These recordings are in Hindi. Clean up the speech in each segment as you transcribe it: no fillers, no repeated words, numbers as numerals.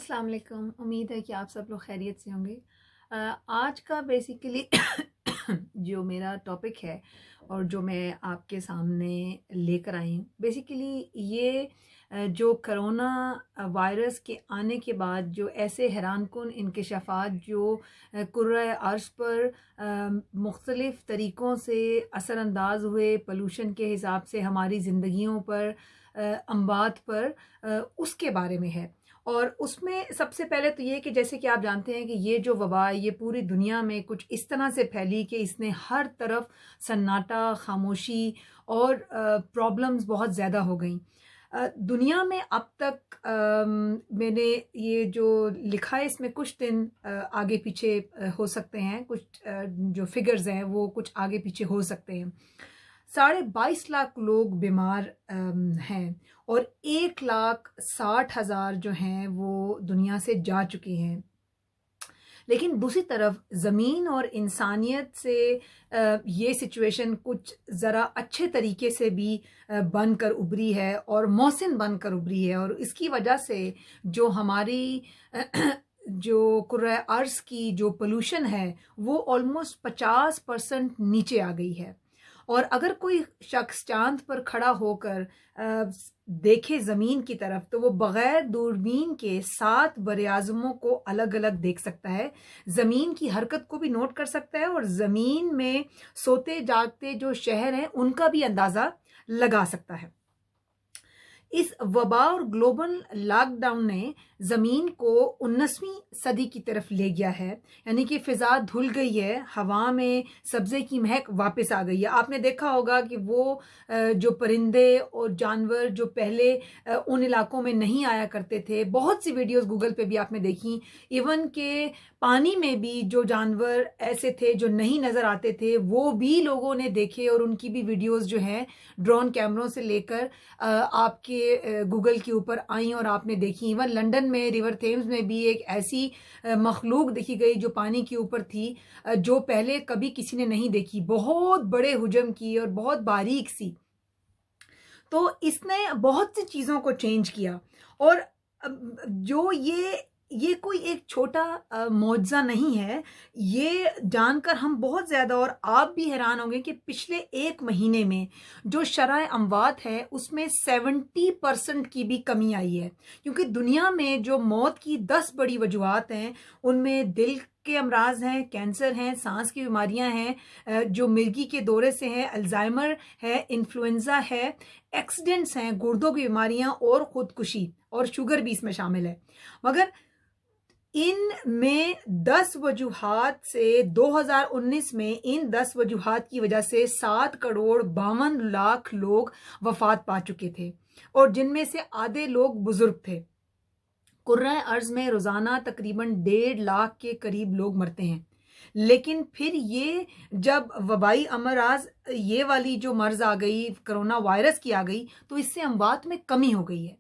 अस्सलाम वालेकुम। उम्मीद है कि आप सब लोग खैरियत से होंगे। आज का बेसिकली जो मेरा टॉपिक है और जो मैं आपके सामने लेकर आई हूँ, बेसिकली ये जो करोना वायरस के आने के बाद जो ऐसे हैरानकुन इंकशाफात जो कुर्रा अर्ज़ पर मुख्तलिफ़ तरीक़ों से असरअंदाज हुए, पोल्यूशन के हिसाब से हमारी ज़िंदगियों पर, अमवात पर, उसके बारे में है। और उसमें सबसे पहले तो ये कि जैसे कि आप जानते हैं कि ये जो वबा है ये पूरी दुनिया में कुछ इस तरह से फैली कि इसने हर तरफ सन्नाटा, खामोशी और प्रॉब्लम्स बहुत ज़्यादा हो गई। दुनिया में अब तक मैंने ये जो लिखा है इसमें कुछ दिन आगे पीछे हो सकते हैं, कुछ जो फिगर्स हैं वो कुछ आगे पीछे हो सकते हैं। 22.5 लाख लोग बीमार हैं और 1,60,000 जो हैं वो दुनिया से जा चुके हैं। लेकिन दूसरी तरफ ज़मीन और इंसानियत से ये सिचुएशन कुछ ज़रा अच्छे तरीके से भी बनकर उभरी है और मौसिन बनकर उभरी है, और इसकी वजह से जो हमारी जो कुर्रा अर्ज़ की जो पोल्यूशन है वो ऑलमोस्ट 50% नीचे आ गई है। और अगर कोई शख्स चांद पर खड़ा होकर देखे ज़मीन की तरफ तो वो बग़ैर दूरबीन के 7 बरे-आज़मों को अलग अलग देख सकता है, ज़मीन की हरकत को भी नोट कर सकता है और ज़मीन में सोते जागते जो शहर हैं उनका भी अंदाज़ा लगा सकता है। इस वबा और ग्लोबल लॉकडाउन ने ज़मीन को 19वीं सदी की तरफ ले गया है, यानी कि फ़िज़ा धुल गई है, हवा में सब्ज़े की महक वापस आ गई है। आपने देखा होगा कि वो जो परिंदे और जानवर जो पहले उन इलाकों में नहीं आया करते थे, बहुत सी वीडियोस गूगल पे भी आपने देखी। इवन के पानी में भी जो जानवर ऐसे थे जो नहीं नज़र आते थे वो भी लोगों ने देखे और उनकी भी वीडियोस जो हैं ड्रोन कैमरों से लेकर आपके गूगल के ऊपर आई और आपने देखी। इवन लंदन में रिवर थेम्स में भी एक ऐसी मखलूक देखी गई जो पानी के ऊपर थी, जो पहले कभी किसी ने नहीं देखी, बहुत बड़े हुजम की और बहुत बारीक सी। तो इसने बहुत सी चीज़ों को चेंज किया और जो ये कोई एक छोटा मौजज़ा नहीं है। ये जानकर हम बहुत ज़्यादा और आप भी हैरान होंगे कि पिछले 1 महीने में जो शरह अमवात है उसमें 70% की भी कमी आई है, क्योंकि दुनिया में जो मौत की 10 बड़ी वजूहात हैं उनमें दिल के अमराज हैं, कैंसर हैं, सांस की बीमारियां हैं, जो मिर्गी के दौरे से हैं, अल्जाइमर है, इन्फ्लुएंजा है, एक्सीडेंट्स हैं, गुर्दों की बीमारियां और खुदकुशी और शुगर भी इसमें शामिल है। मगर इन में 10 वजूहात से 2019 में इन 10 वजूहात की वजह से 7,52,00,000 लोग वफात पा चुके थे और जिनमें से आधे लोग बुजुर्ग थे। कुर्रा अर्ज़ में रोज़ाना तकरीबन 1.5 लाख के करीब लोग मरते हैं। लेकिन फिर ये जब वबाई अमराज ये वाली जो मर्ज़ आ गई, कोरोना वायरस की आ गई, तो इससे अमवात में कमी हो गई है।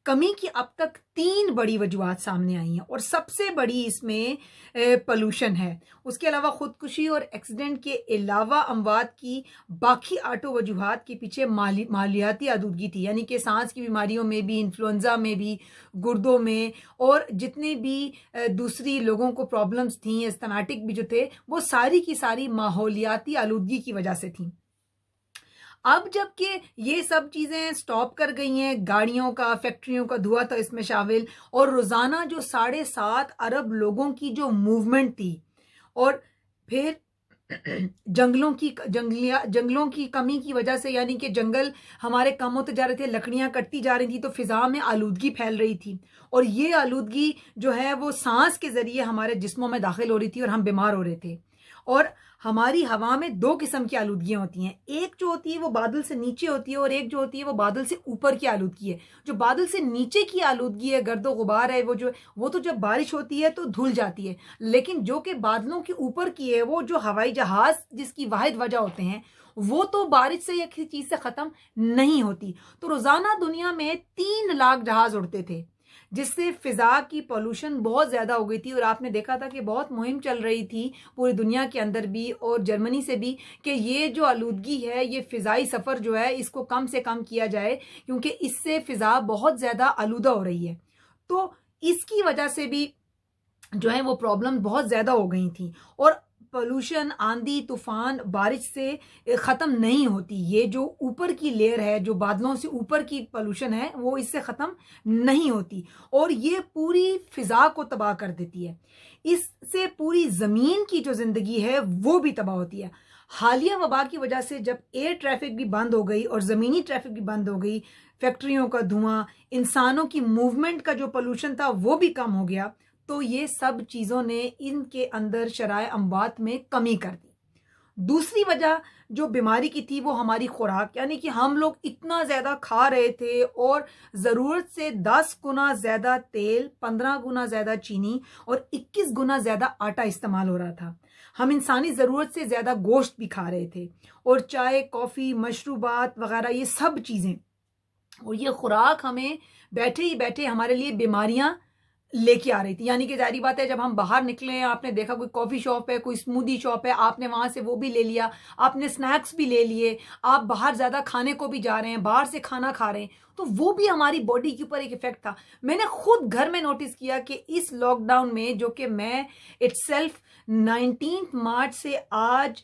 कमी की अब तक 3 बड़ी वजूहात सामने आई हैं और सबसे बड़ी इसमें पोल्यूशन है। उसके अलावा खुदकुशी और एक्सीडेंट के अलावा अमवात की बाकी 8 वजूहात के पीछे मालियाती आलूदगी थी, यानी कि सांस की बीमारियों में भी, इन्फ्लुएंजा में भी, गुर्दों में और जितनी भी दूसरी लोगों को प्रॉब्लम्स थी, अस्थमैटिक भी जो थे, वो सारी की सारी माहौलियाती आलूदगी की वजह से थी। अब जबकि ये सब चीज़ें स्टॉप कर गई हैं, गाड़ियों का, फैक्ट्रियों का धुआं तो इसमें शामिल, और रोज़ाना जो 7.5 अरब लोगों की जो मूवमेंट थी, और फिर जंगलों की कमी की वजह से, यानी कि जंगल हमारे कम होते जा रहे थे, लकड़ियां कटती जा रही थी, तो फिजा में आलूदगी फैल रही थी और ये आलूदगी जो है वो सांस के जरिए हमारे जिस्मों में दाखिल हो रही थी और हम बीमार हो रहे थे। और हमारी हवा में 2 किस्म की आलूदगियां होती हैं, एक जो होती है वो बादल से नीचे होती है और एक जो होती है वो बादल से ऊपर की आलूदगी है। जो बादल से नीचे की आलूदगी है, गर्दो गुबार है, वो तो जब बारिश होती है तो धुल जाती है, लेकिन जो कि बादलों के ऊपर की है, वो जो हवाई जहाज जिसकी वाहिद वजह होते हैं, वो तो बारिश से या किसी चीज से खत्म नहीं होती। तो रोजाना दुनिया में 3 लाख जहाज उड़ते थे, जिससे फिजा की पॉल्यूशन बहुत ज़्यादा हो गई थी। और आपने देखा था कि बहुत मुहिम चल रही थी पूरी दुनिया के अंदर भी और जर्मनी से भी कि ये जो आलूदगी है, ये फ़िज़ाई सफ़र जो है इसको कम से कम किया जाए, क्योंकि इससे फ़िज़ा बहुत ज़्यादा आलूदा हो रही है। तो इसकी वजह से भी जो है वो प्रॉब्लम बहुत ज़्यादा हो गई थी। और पोल्यूशन, आंधी तूफान, बारिश से ख़त्म नहीं होती। ये जो ऊपर की लेयर है, जो बादलों से ऊपर की पोल्यूशन है, वो इससे ख़त्म नहीं होती और ये पूरी फ़िज़ा को तबाह कर देती है। इससे पूरी ज़मीन की जो ज़िंदगी है वो भी तबाह होती है। हालिया वबा की वजह से जब एयर ट्रैफिक भी बंद हो गई और ज़मीनी ट्रैफिक भी बंद हो गई, फैक्ट्रियों का धुआं, इंसानों की मूवमेंट का जो पोल्यूशन था वो भी कम हो गया, तो ये सब चीज़ों ने इनके अंदर शराए अमवात में कमी कर दी। दूसरी वजह जो बीमारी की थी वो हमारी खुराक, यानी कि हम लोग इतना ज़्यादा खा रहे थे और ज़रूरत से 10 गुना ज़्यादा तेल, 15 गुना ज़्यादा चीनी और 21 गुना ज़्यादा आटा इस्तेमाल हो रहा था। हम इंसानी ज़रूरत से ज़्यादा गोश्त भी खा रहे थे और चाय, कॉफ़ी, मशरूबात वगैरह ये सब चीज़ें, और ये खुराक हमें बैठे ही बैठे हमारे लिए बीमारियां लेके आ रही थी। यानी कि जाहिर बात है, जब हम बाहर निकले हैं, आपने देखा कोई कॉफ़ी शॉप है, कोई स्मूदी शॉप है, आपने वहाँ से वो भी ले लिया, आपने स्नैक्स भी ले लिए, आप बाहर ज़्यादा खाने को भी जा रहे हैं, बाहर से खाना खा रहे हैं, तो वो भी हमारी बॉडी के ऊपर एक इफेक्ट था। मैंने खुद घर में नोटिस किया कि इस लॉकडाउन में, जो कि मैं इटसेल्फ 19 मार्च से आज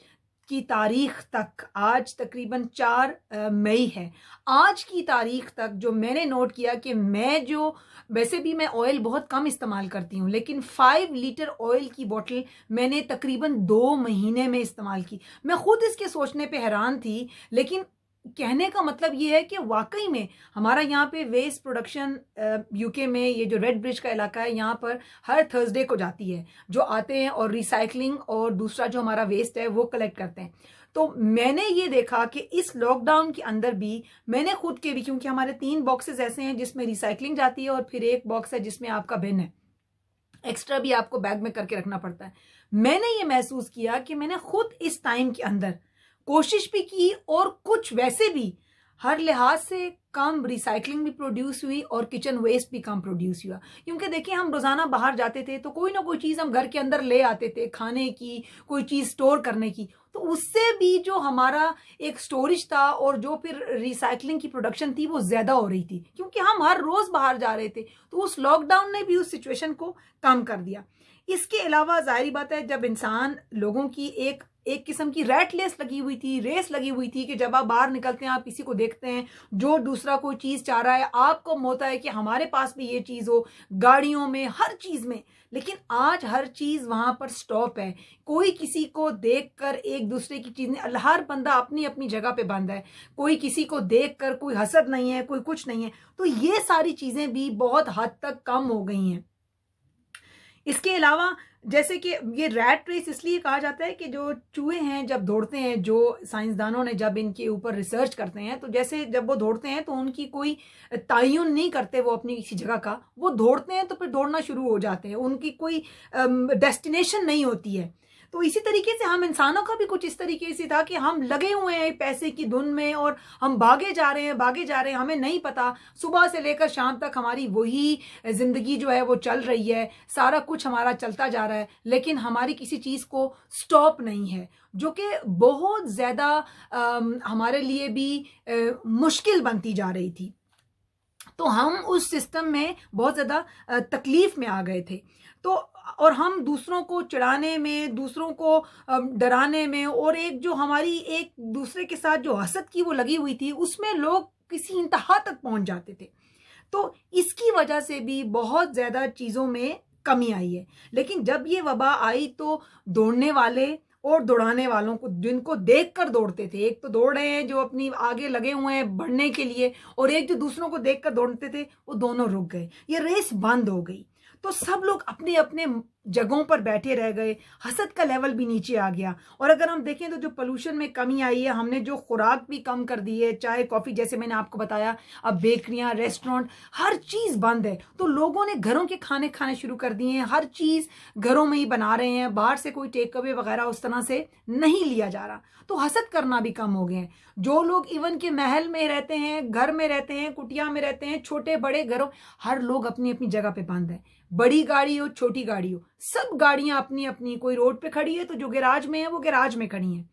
की तारीख तक, आज तकरीबन 4 मई है, आज की तारीख तक जो मैंने नोट किया कि मैं जो, वैसे भी मैं ऑयल बहुत कम इस्तेमाल करती हूँ, लेकिन 5 लीटर ऑयल की बोतल मैंने तकरीबन 2 महीने में इस्तेमाल की। मैं खुद इसके सोचने पे हैरान थी, लेकिन कहने का मतलब ये है कि वाकई में हमारा यहाँ पे वेस्ट प्रोडक्शन, यूके में ये जो रेड ब्रिज का इलाका है, यहाँ पर हर थर्सडे को जाती है, जो आते हैं और रिसाइकलिंग और दूसरा जो हमारा वेस्ट है वो कलेक्ट करते हैं। तो मैंने ये देखा कि इस लॉकडाउन के अंदर भी मैंने खुद के भी, क्योंकि हमारे 3 बॉक्सेस ऐसे हैं जिसमें रिसाइकलिंग जाती है और फिर एक बॉक्स है जिसमें आपका बिन है, एक्स्ट्रा भी आपको बैग में करके रखना पड़ता है। मैंने ये महसूस किया कि मैंने खुद इस टाइम के अंदर कोशिश भी की और कुछ वैसे भी हर लिहाज से कम रिसाइकलिंग भी प्रोड्यूस हुई और किचन वेस्ट भी कम प्रोड्यूस हुआ। क्योंकि देखिए, हम रोज़ाना बाहर जाते थे तो कोई ना कोई चीज़ हम घर के अंदर ले आते थे, खाने की, कोई चीज़ स्टोर करने की, तो उससे भी जो हमारा एक स्टोरेज था और जो फिर रिसाइकलिंग की प्रोडक्शन थी वो ज़्यादा हो रही थी, क्योंकि हम हर रोज़ बाहर जा रहे थे। तो उस लॉकडाउन ने भी उस सिचुएशन को कम कर दिया। इसके अलावा जाहिर बात है, जब इंसान, लोगों की एक एक किस्म की रैट रेस लगी हुई थी, कि जब आप बाहर निकलते हैं, आप किसी को देखते हैं जो दूसरा कोई चीज़ चाह रहा है, आपको होता है कि हमारे पास भी ये चीज़ हो, गाड़ियों में, हर चीज़ में। लेकिन आज हर चीज़ वहाँ पर स्टॉप है। कोई किसी को देखकर एक दूसरे की चीज़ नहीं, हर बंदा अपनी अपनी जगह पे बंद है। कोई किसी को देखकर कोई हसद नहीं है, कोई कुछ नहीं है। तो ये सारी चीज़ें भी बहुत हद तक कम हो गई हैं। इसके अलावा, जैसे कि ये रैट रेस इसलिए कहा जाता है कि जो चूहे हैं जब दौड़ते हैं, जो साइंसदानों ने जब इनके ऊपर रिसर्च करते हैं, तो जैसे जब वो दौड़ते हैं तो उनकी कोई तयन नहीं करते वो अपनी किसी जगह का, वो दौड़ते हैं तो फिर दौड़ना शुरू हो जाते हैं, उनकी कोई डेस्टिनेशन नहीं होती है। तो इसी तरीके से हम इंसानों का भी कुछ इस तरीके से था कि हम लगे हुए हैं पैसे की धुन में और हम भागे जा रहे हैं, हमें नहीं पता सुबह से लेकर शाम तक हमारी वही जिंदगी जो है वो चल रही है, सारा कुछ हमारा चलता जा रहा है, लेकिन हमारी किसी चीज़ को स्टॉप नहीं है, जो कि बहुत ज़्यादा हमारे लिए भी मुश्किल बनती जा रही थी। तो हम उस सिस्टम में बहुत ज़्यादा तकलीफ में आ गए थे। तो और हम दूसरों को चिढ़ाने में, दूसरों को डराने में, और एक जो हमारी एक दूसरे के साथ जो हसद की वो लगी हुई थी, उसमें लोग किसी इंतहा तक पहुंच जाते थे। तो इसकी वजह से भी बहुत ज़्यादा चीज़ों में कमी आई है। लेकिन जब ये वबा आई तो दौड़ने वाले और दौड़ाने वालों को, जिनको देखकर दौड़ते थे, एक तो दौड़ रहे हैं जो अपनी आगे लगे हुए हैं बढ़ने के लिए, और एक जो दूसरों को देखकर दौड़ते थे, वो दोनों रुक गए, ये रेस बंद हो गई। तो सब लोग अपने अपने जगहों पर बैठे रह गए, हसद का लेवल भी नीचे आ गया। और अगर हम देखें तो जो पोल्यूशन में कमी आई है, हमने जो खुराक भी कम कर दी है, चाय कॉफ़ी जैसे मैंने आपको बताया, अब बेकरियां, रेस्टोरेंट, हर चीज़ बंद है। तो लोगों ने घरों के खाने खाने शुरू कर दिए हैं, हर चीज़ घरों में ही बना रहे हैं, बाहर से कोई टेक अवे वगैरह उस तरह से नहीं लिया जा रहा। तो हसद करना भी कम हो गए हैं। जो लोग इवन के महल में रहते हैं, घर में रहते हैं, कुटिया में रहते हैं, छोटे बड़े घरों, हर लोग अपनी अपनी जगह पे बंद है। बड़ी गाड़ी हो, छोटी गाड़ी हो, सब गाड़ियां अपनी अपनी, कोई रोड पे खड़ी है तो जो गैराज में है वो गैराज में खड़ी है।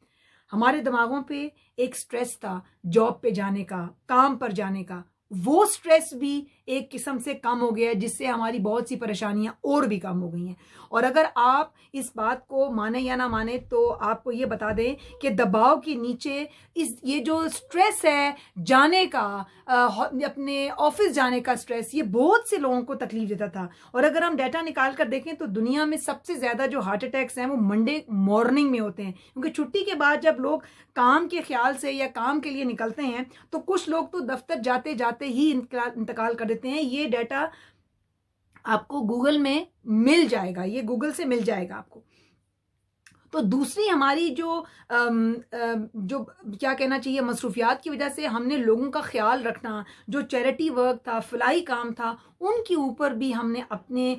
हमारे दिमागों पे एक स्ट्रेस था जॉब पे जाने का, काम पर जाने का, वो स्ट्रेस भी एक किस्म से कम हो गया है, जिससे हमारी बहुत सी परेशानियां और भी कम हो गई हैं। और अगर आप इस बात को माने या ना माने, तो आपको ये बता दें कि दबाव के नीचे ये जो स्ट्रेस है जाने का, अपने ऑफिस जाने का स्ट्रेस, ये बहुत से लोगों को तकलीफ देता था। और अगर हम डाटा निकाल कर देखें तो दुनिया में सबसे ज्यादा जो हार्ट अटैक्स हैं वो मंडे मॉर्निंग में होते हैं, क्योंकि छुट्टी के बाद जब लोग काम के ख्याल से या काम के लिए निकलते हैं तो कुछ लोग तो दफ्तर जाते जाते ही इंतकाल कर देते हैं। ये डाटा आपको गूगल में मिल जाएगा, ये गूगल से मिल जाएगा आपको। तो दूसरी हमारी जो क्या कहना चाहिए, मसरूफियात की वजह से हमने लोगों का ख्याल रखना, जो चैरिटी वर्क था, फलाई काम था, उनके ऊपर भी हमने अपने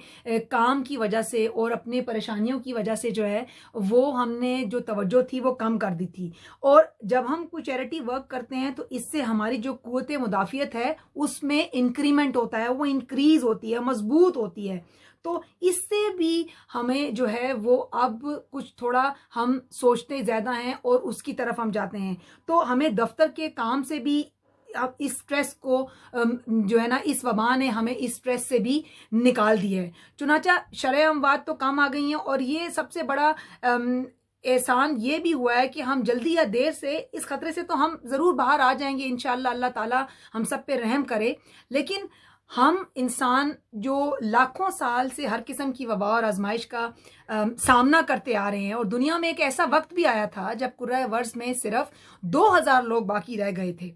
काम की वजह से और अपने परेशानियों की वजह से जो है वो हमने जो तवज्जो थी वो कम कर दी थी। और जब हम कोई चैरिटी वर्क करते हैं तो इससे हमारी जो कुव्वत मुदाफियत है उसमें इंक्रीमेंट होता है, वो इंक्रीज होती है, मजबूत होती है। तो इससे भी हमें जो है वो अब कुछ थोड़ा हम सोचते ज़्यादा हैं और उसकी तरफ हम जाते हैं। तो हमें दफ्तर के काम से भी अब इस स्ट्रेस को जो है ना, इस वबा ने हमें इस स्ट्रेस से भी निकाल दिया है। चुनाचा शरह अमवात तो कम आ गई हैं, और ये सबसे बड़ा एहसान ये भी हुआ है कि हम जल्दी या देर से इस खतरे से तो हम ज़रूर बाहर आ जाएंगे इंशाअल्लाह, अल्लाह ताला हम सब पे रहम करे। लेकिन हम इंसान जो लाखों साल से हर किस्म की वबा और आजमाइश का सामना करते आ रहे हैं, और दुनिया में एक ऐसा वक्त भी आया था जब कुर्रा वर्ष में सिर्फ 2000 लोग बाकी रह गए थे,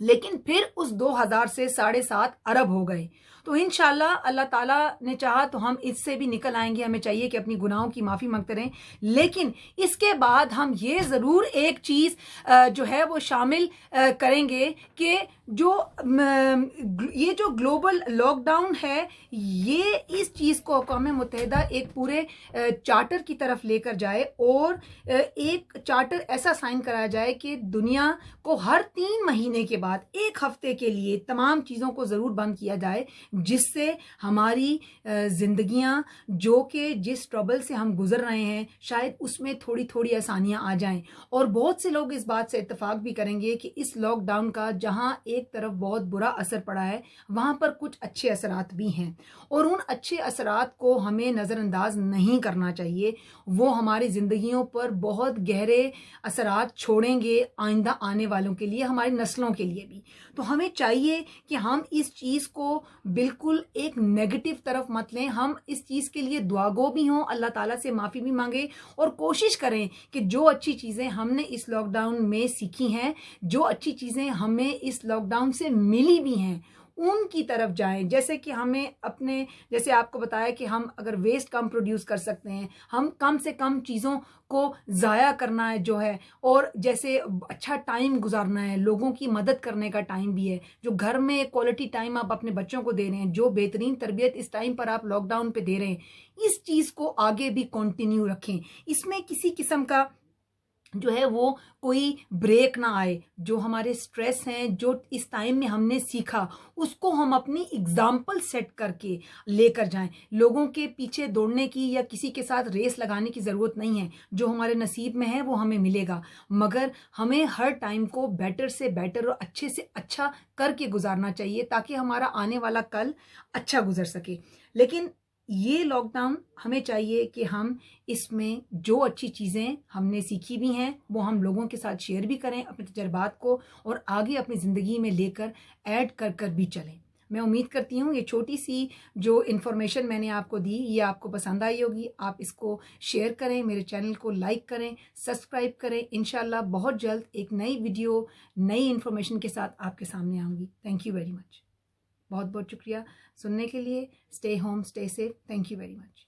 लेकिन फिर उस 2000 से 7.5 अरब हो गए। तो इंशाल्लाह अल्लाह ताला ने चाहा तो हम इससे भी निकल आएंगे। हमें चाहिए कि अपनी गुनाहों की माफ़ी मांगते रहें, लेकिन इसके बाद हम ये ज़रूर एक चीज़ जो है वो शामिल करेंगे कि जो ये जो ग्लोबल लॉकडाउन है, ये इस चीज़ को अक़वाम मुत्तहिदा एक पूरे चार्टर की तरफ लेकर जाए, और एक चार्टर ऐसा साइन कराया जाए कि दुनिया को हर 3 महीने के बाद 1 हफ्ते के लिए तमाम चीज़ों को ज़रूर बंद किया जाए, जिससे हमारी ज़िंदगियां जो कि जिस ट्रबल से हम गुजर रहे हैं शायद उसमें थोड़ी थोड़ी आसानियां आ जाएं। और बहुत से लोग इस बात से इत्तेफाक भी करेंगे कि इस लॉकडाउन का जहां एक तरफ बहुत बुरा असर पड़ा है, वहां पर कुछ अच्छे असरात भी हैं, और उन अच्छे असरात को हमें नज़रअंदाज नहीं करना चाहिए। वो हमारी ज़िंदगियों पर बहुत गहरे असरात छोड़ेंगे आइंदा आने वालों के लिए, हमारी नस्लों के लिए भी। तो हमें चाहिए कि हम इस चीज़ को बिल्कुल एक नेगेटिव तरफ मत लें, हम इस चीज़ के लिए दुआगो भी हों, अल्लाह ताला से माफ़ी भी मांगे, और कोशिश करें कि जो अच्छी चीज़ें हमने इस लॉकडाउन में सीखी हैं, जो अच्छी चीज़ें हमें इस लॉकडाउन से मिली भी हैं, उनकी तरफ जाएं। जैसे कि हमें अपने, जैसे आपको बताया कि हम अगर वेस्ट कम प्रोड्यूस कर सकते हैं, हम कम से कम चीज़ों को ज़ाया करना है जो है, और जैसे अच्छा टाइम गुजारना है, लोगों की मदद करने का टाइम भी है, जो घर में क्वालिटी टाइम आप अपने बच्चों को दे रहे हैं, जो बेहतरीन तरबियत इस टाइम पर आप लॉकडाउन पे दे रहे हैं, इस चीज़ को आगे भी कंटिन्यू रखें। इसमें किसी किस्म का जो है वो कोई ब्रेक ना आए। जो हमारे स्ट्रेस हैं, जो इस टाइम में हमने सीखा, उसको हम अपनी एग्जाम्पल सेट करके लेकर जाएं। लोगों के पीछे दौड़ने की या किसी के साथ रेस लगाने की ज़रूरत नहीं है। जो हमारे नसीब में है वो हमें मिलेगा, मगर हमें हर टाइम को बेटर से बेटर और अच्छे से अच्छा करके गुजारना चाहिए, ताकि हमारा आने वाला कल अच्छा गुजर सके। लेकिन ये लॉकडाउन हमें चाहिए कि हम इसमें जो अच्छी चीज़ें हमने सीखी भी हैं वो हम लोगों के साथ शेयर भी करें, अपने तजर्बात को, और आगे अपनी ज़िंदगी में लेकर ऐड कर कर भी चलें। मैं उम्मीद करती हूँ ये छोटी सी जो इन्फॉर्मेशन मैंने आपको दी ये आपको पसंद आई होगी। आप इसको शेयर करें, मेरे चैनल को लाइक करें, सब्सक्राइब करें। इंशाल्लाह बहुत जल्द एक नई वीडियो, नई इन्फॉर्मेशन के साथ आपके सामने आऊँगी। Thank you very much. बहुत बहुत शुक्रिया सुनने के लिए। Stay home, stay safe. Thank you very much.